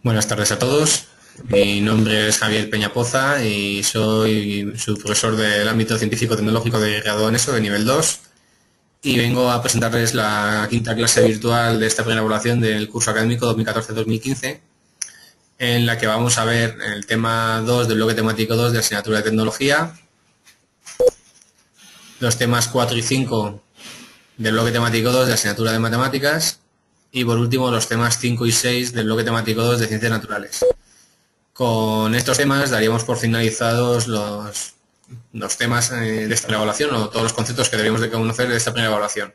Buenas tardes a todos. Mi nombre es Javier Peñapoza y soy su profesor del ámbito científico-tecnológico de grado en ESO de nivel 2 y vengo a presentarles la quinta clase virtual de esta primera evaluación del curso académico 2014-2015, en la que vamos a ver el tema 2 del bloque temático 2 de asignatura de tecnología, los temas 4 y 5 del bloque temático 2 de asignatura de matemáticas y por último los temas 5 y 6 del bloque temático 2 de ciencias naturales. Con estos temas daríamos por finalizados los temas de esta evaluación o todos los conceptos que deberíamos de conocer de esta primera evaluación.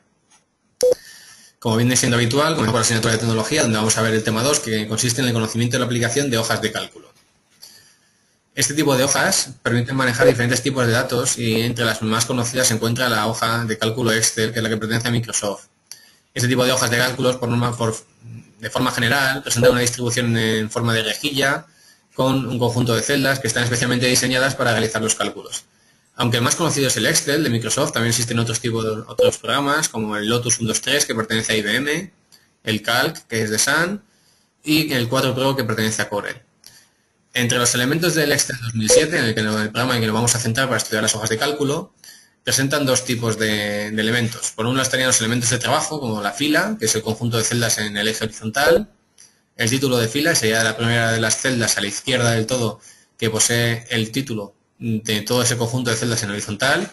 Como viene siendo habitual, comenzamos por la asignatura de tecnología, donde vamos a ver el tema 2, que consiste en el conocimiento y la aplicación de hojas de cálculo. Este tipo de hojas permiten manejar diferentes tipos de datos y entre las más conocidas se encuentra la hoja de cálculo Excel, que es la que pertenece a Microsoft. Este tipo de hojas de cálculos, de forma general, presentan una distribución en forma de rejilla con un conjunto de celdas que están especialmente diseñadas para realizar los cálculos. Aunque el más conocido es el Excel de Microsoft, también existen otros programas como el Lotus 123 que pertenece a IBM, el Calc que es de Sun y el 4 Pro que pertenece a Corel. Entre los elementos del Excel 2007, el programa en el que nos vamos a centrar para estudiar las hojas de cálculo, presentan dos tipos de elementos. Por un lado estarían los elementos de trabajo, como la fila, que es el conjunto de celdas en el eje horizontal. El título de fila sería la primera de las celdas a la izquierda del todo, que posee el título de todo ese conjunto de celdas en horizontal.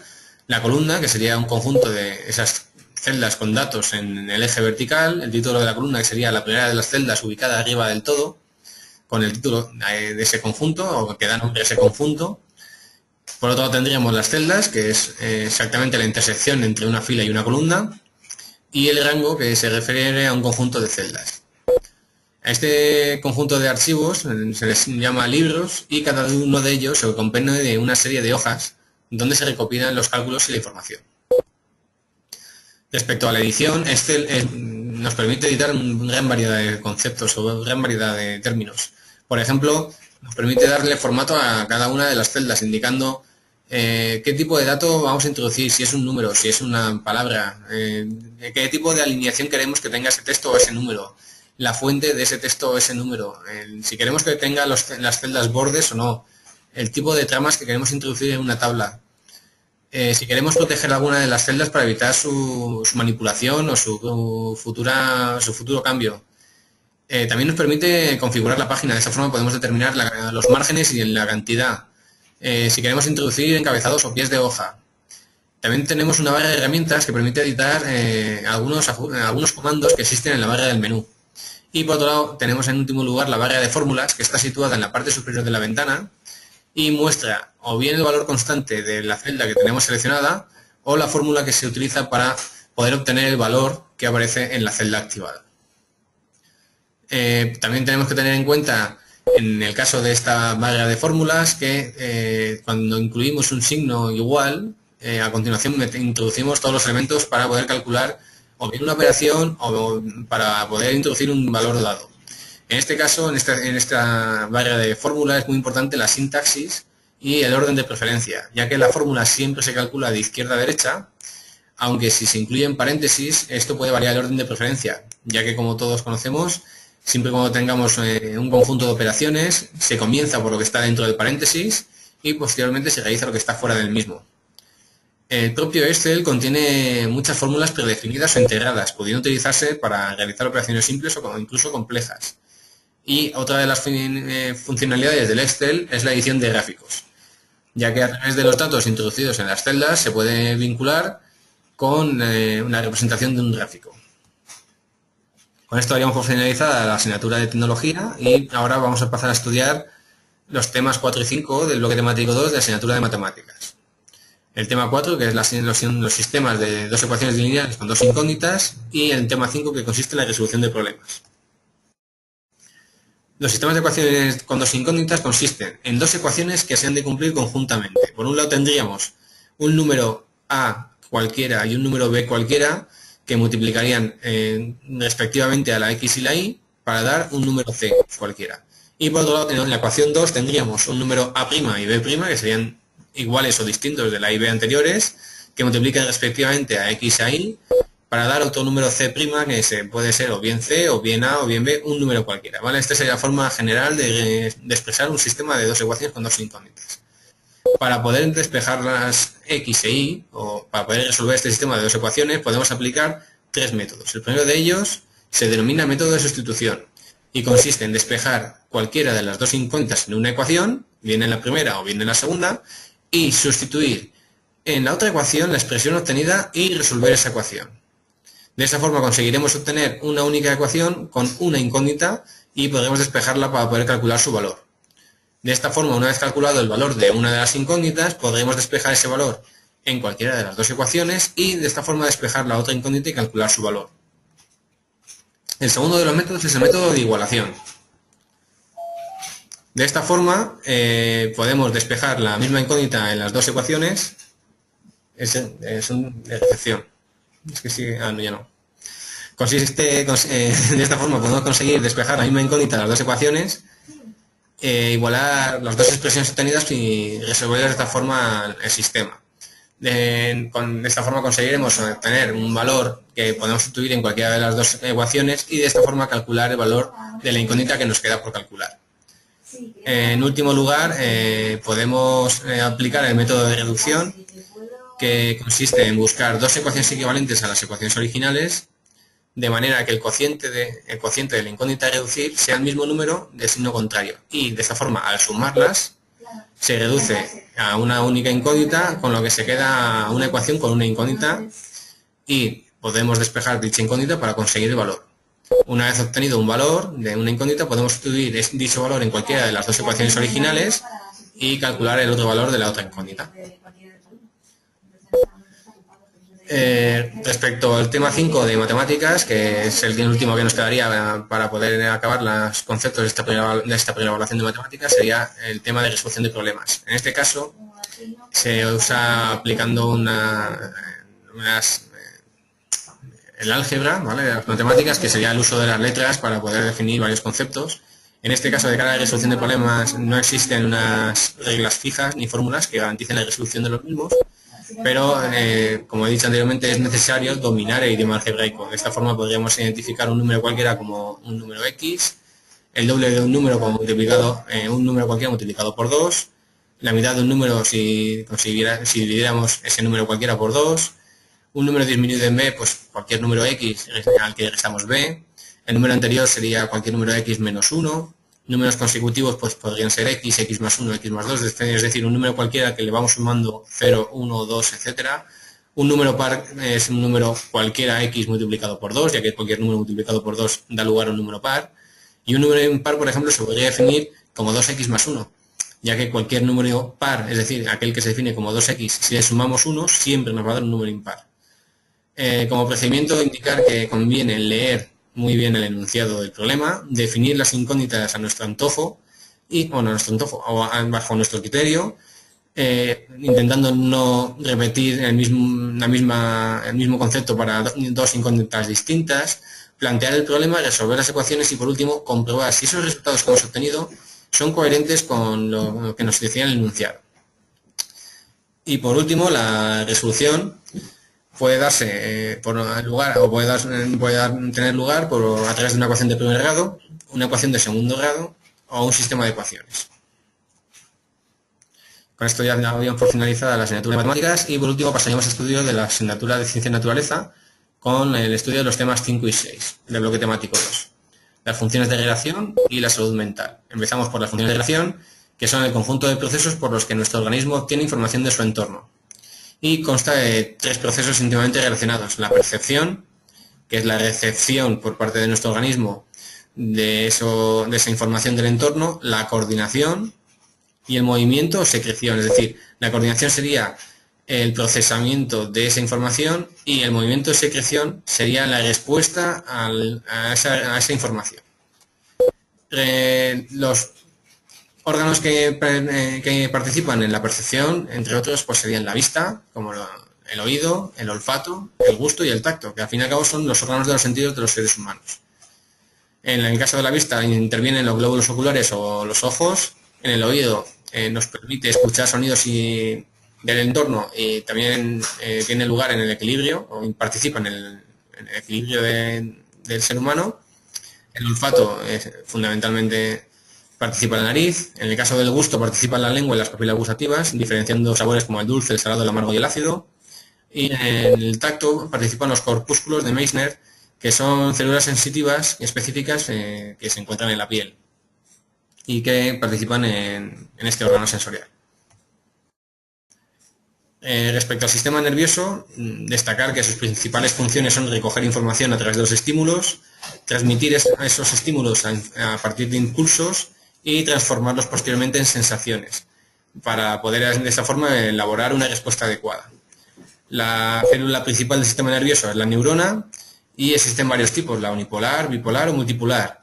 La columna, que sería un conjunto de esas celdas con datos en el eje vertical. El título de la columna, que sería la primera de las celdas ubicada arriba del todo, con el título de ese conjunto, o que da nombre a ese conjunto. Por otro lado tendríamos las celdas, que es exactamente la intersección entre una fila y una columna, y el rango, que se refiere a un conjunto de celdas. A este conjunto de archivos se les llama libros y cada uno de ellos se compone de una serie de hojas donde se recopilan los cálculos y la información. Respecto a la edición, Excel nos permite editar una gran variedad de conceptos o una gran variedad de términos. Por ejemplo, nos permite darle formato a cada una de las celdas, indicando qué tipo de dato vamos a introducir, si es un número, si es una palabra, qué tipo de alineación queremos que tenga ese texto o ese número, la fuente de ese texto o ese número, si queremos que tenga las celdas bordes o no, el tipo de tramas que queremos introducir en una tabla. Si queremos proteger alguna de las celdas para evitar su manipulación o su futuro cambio. También nos permite configurar la página, de esa forma podemos determinar los márgenes y la cantidad. Si queremos introducir encabezados o pies de hoja. También tenemos una barra de herramientas que permite editar algunos comandos que existen en la barra del menú. Y por otro lado tenemos en último lugar la barra de fórmulas, que está situada en la parte superior de la ventana y muestra o bien el valor constante de la celda que tenemos seleccionada o la fórmula que se utiliza para poder obtener el valor que aparece en la celda activada. También tenemos que tener en cuenta, en el caso de esta barra de fórmulas, que cuando incluimos un signo igual, a continuación introducimos todos los elementos para poder calcular o bien una operación o para poder introducir un valor dado. En este caso, en esta barra de fórmula es muy importante la sintaxis y el orden de preferencia, ya que la fórmula siempre se calcula de izquierda a derecha, aunque si se incluyen paréntesis, esto puede variar el orden de preferencia, ya que como todos conocemos, siempre cuando tengamos un conjunto de operaciones, se comienza por lo que está dentro del paréntesis y posteriormente se realiza lo que está fuera del mismo. El propio Excel contiene muchas fórmulas predefinidas o integradas, pudiendo utilizarse para realizar operaciones simples o incluso complejas. Y otra de las funcionalidades del Excel es la edición de gráficos, ya que a través de los datos introducidos en las celdas se puede vincular con una representación de un gráfico. Con esto daríamos por finalizada la asignatura de tecnología y ahora vamos a pasar a estudiar los temas 4 y 5 del bloque temático 2 de asignatura de matemáticas. El tema 4, que es los sistemas de dos ecuaciones lineales con dos incógnitas, y el tema 5, que consiste en la resolución de problemas. Los sistemas de ecuaciones con dos incógnitas consisten en dos ecuaciones que se han de cumplir conjuntamente. Por un lado tendríamos un número A cualquiera y un número B cualquiera que multiplicarían respectivamente a la X y la Y para dar un número C cualquiera. Y por otro lado, en la ecuación 2 tendríamos un número A' y B', que serían iguales o distintos de la y B anteriores, que multiplican respectivamente a X y a Y para dar otro número C', que puede ser o bien C, o bien A, o bien B, un número cualquiera, ¿vale? Esta sería la forma general de expresar un sistema de dos ecuaciones con dos incógnitas. Para poder despejar las X e Y, o para poder resolver este sistema de dos ecuaciones, podemos aplicar tres métodos. El primero de ellos se denomina método de sustitución y consiste en despejar cualquiera de las dos incógnitas en una ecuación, bien en la primera o bien en la segunda, y sustituir en la otra ecuación la expresión obtenida y resolver esa ecuación. De esa forma conseguiremos obtener una única ecuación con una incógnita y podremos despejarla para poder calcular su valor. De esta forma, una vez calculado el valor de una de las incógnitas, podremos despejar ese valor en cualquiera de las dos ecuaciones y de esta forma despejar la otra incógnita y calcular su valor. El segundo de los métodos es el método de igualación. De esta forma podemos despejar la misma incógnita en las dos ecuaciones. Es una excepción. Es que sí, no, ya no. De esta forma podemos conseguir despejar la misma incógnita en las dos ecuaciones, igualar las dos expresiones obtenidas y resolver de esta forma el sistema. De esta forma conseguiremos obtener un valor que podemos sustituir en cualquiera de las dos ecuaciones y de esta forma calcular el valor de la incógnita que nos queda por calcular. En último lugar, podemos aplicar el método de reducción, que consiste en buscar dos ecuaciones equivalentes a las ecuaciones originales, de manera que el cociente de la incógnita a reducir sea el mismo número de signo contrario. Y de esta forma, al sumarlas, se reduce a una única incógnita, con lo que se queda una ecuación con una incógnita y podemos despejar dicha incógnita para conseguir el valor. Una vez obtenido un valor de una incógnita, podemos sustituir dicho valor en cualquiera de las dos ecuaciones originales y calcular el otro valor de la otra incógnita. Respecto al tema 5 de matemáticas, que es el último que nos quedaría para poder acabar los conceptos de esta primera evaluación de matemáticas, sería el tema de resolución de problemas. En este caso, se usa aplicando el álgebra, ¿vale?, de las matemáticas, que sería el uso de las letras para poder definir varios conceptos. En este caso, de cara a la resolución de problemas, no existen unas reglas fijas ni fórmulas que garanticen la resolución de los mismos, pero, como he dicho anteriormente, es necesario dominar el idioma algebraico. De esta forma podríamos identificar un número cualquiera como un número X, el doble de un número un número cualquiera multiplicado por 2, la mitad de un número si dividiéramos ese número cualquiera por 2, un número disminuido en b, pues cualquier número X al que restamos b, el número anterior sería cualquier número X menos 1, números consecutivos pues podrían ser X, X más 1, X más 2, es decir, un número cualquiera que le vamos sumando 0, 1, 2, etcétera. Un número par es un número cualquiera X multiplicado por 2, ya que cualquier número multiplicado por 2 da lugar a un número par. Y un número impar, por ejemplo, se podría definir como 2X más 1, ya que cualquier número par, es decir, aquel que se define como 2X, si le sumamos 1, siempre nos va a dar un número impar. Como procedimiento, indicar que conviene leer muy bien el enunciado del problema, definir las incógnitas a nuestro antojo o bajo nuestro criterio, intentando no repetir el mismo concepto para dos incógnitas distintas, plantear el problema, resolver las ecuaciones y, por último, comprobar si esos resultados que hemos obtenido son coherentes con lo que nos decía el enunciado. Y, por último, la resolución puede darse tener lugar a través de una ecuación de primer grado, una ecuación de segundo grado o un sistema de ecuaciones. Con esto ya habíamos por finalizada la asignatura de matemáticas y por último pasaríamos al estudio de la asignatura de ciencia y naturaleza con el estudio de los temas 5 y 6 del bloque temático 2, las funciones de relación y la salud mental. Empezamos por las funciones de relación, que son el conjunto de procesos por los que nuestro organismo obtiene información de su entorno. Y consta de tres procesos íntimamente relacionados: la percepción, que es la recepción por parte de nuestro organismo de esa información del entorno; la coordinación; y el movimiento o secreción. Es decir, la coordinación sería el procesamiento de esa información y el movimiento o secreción sería la respuesta a esa información. Los órganos que participan en la percepción, entre otros, pues serían la vista, como el oído, el olfato, el gusto y el tacto, que al fin y al cabo son los órganos de los sentidos de los seres humanos. En el caso de la vista intervienen los glóbulos oculares o los ojos. En el oído nos permite escuchar sonidos del entorno y también tiene lugar en el equilibrio o participa en el equilibrio del ser humano. El olfato fundamentalmente participa la nariz. En el caso del gusto participa la lengua y las papilas gustativas, diferenciando sabores como el dulce, el salado, el amargo y el ácido. Y en el tacto participan los corpúsculos de Meissner, que son células sensitivas y específicas que se encuentran en la piel y que participan en este órgano sensorial. Respecto al sistema nervioso, destacar que sus principales funciones son recoger información a través de los estímulos, transmitir esos estímulos a partir de impulsos y transformarlos posteriormente en sensaciones, para poder de esta forma elaborar una respuesta adecuada. La célula principal del sistema nervioso es la neurona y existen varios tipos, la unipolar, bipolar o multipolar,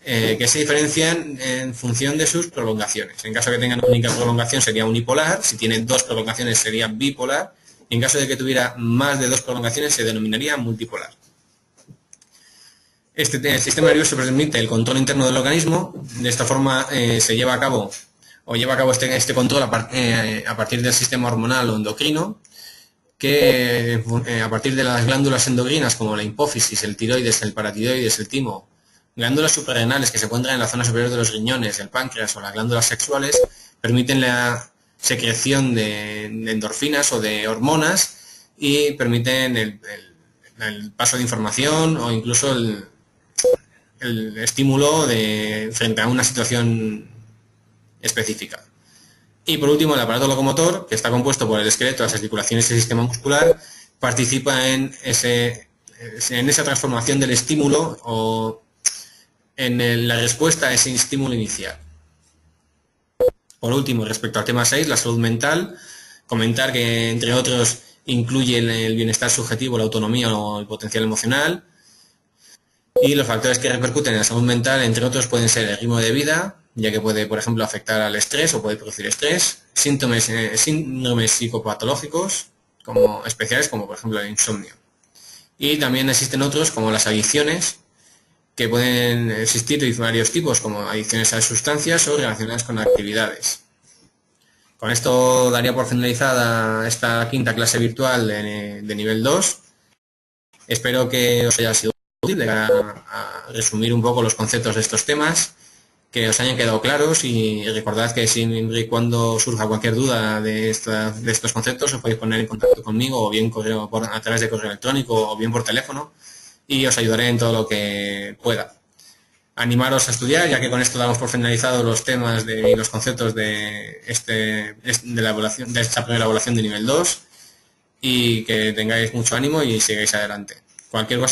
que se diferencian en función de sus prolongaciones. En caso de que tengan una única prolongación sería unipolar, si tienen dos prolongaciones sería bipolar, y en caso de que tuviera más de dos prolongaciones se denominaría multipolar. El sistema nervioso permite el control interno del organismo. De esta forma se lleva a cabo este control a partir del sistema hormonal o endocrino, que a partir de las glándulas endocrinas como la hipófisis, el tiroides, el paratiroides, el timo, glándulas suprarrenales que se encuentran en la zona superior de los riñones, el páncreas o las glándulas sexuales, permiten la secreción de endorfinas o de hormonas y permiten el paso de información o incluso el estímulo frente a una situación específica. Y por último, el aparato locomotor, que está compuesto por el esqueleto, las articulaciones y el sistema muscular, participa en esa transformación del estímulo o en la respuesta a ese estímulo inicial. Por último, respecto al tema 6, la salud mental, comentar que, entre otros, incluye el bienestar subjetivo, la autonomía o el potencial emocional. Y los factores que repercuten en la salud mental, entre otros, pueden ser el ritmo de vida, ya que puede, por ejemplo, afectar al estrés o puede producir estrés, síndromes psicopatológicos especiales, como por ejemplo el insomnio. Y también existen otros, como las adicciones, que pueden existir de varios tipos, como adicciones a sustancias o relacionadas con actividades. Con esto daría por finalizada esta quinta clase virtual de nivel 2. Espero que os haya sido útil a resumir un poco los conceptos de estos temas, que os hayan quedado claros, y recordad que siempre y cuando surja cualquier duda de estos conceptos os podéis poner en contacto conmigo, o bien a través de correo electrónico o bien por teléfono, y os ayudaré en todo lo que pueda. Animaros a estudiar, ya que con esto damos por finalizados los temas y los conceptos de esta primera evaluación de nivel 2, y que tengáis mucho ánimo y sigáis adelante. Cualquier cosa